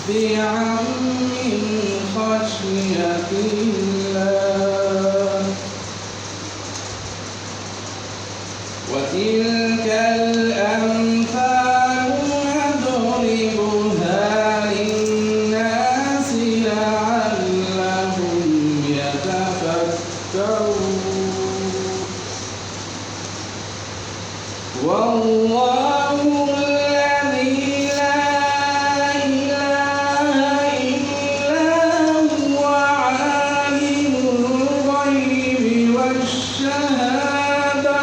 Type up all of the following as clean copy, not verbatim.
مسبعا من خشية الله وتلك الأمثال نضربها للناس لعلهم يتفكرون والله الذي لا إله إلا هو عالم الغيب والشهادة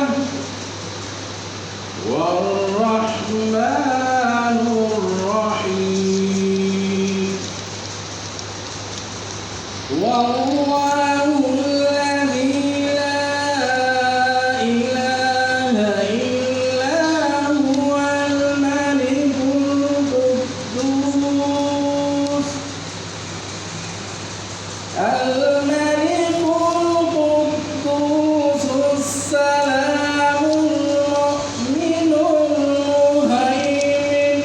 والرحمن الرحيم والله الذي لا إله إلا هو الملك القدوس السلام المؤمن المهيمن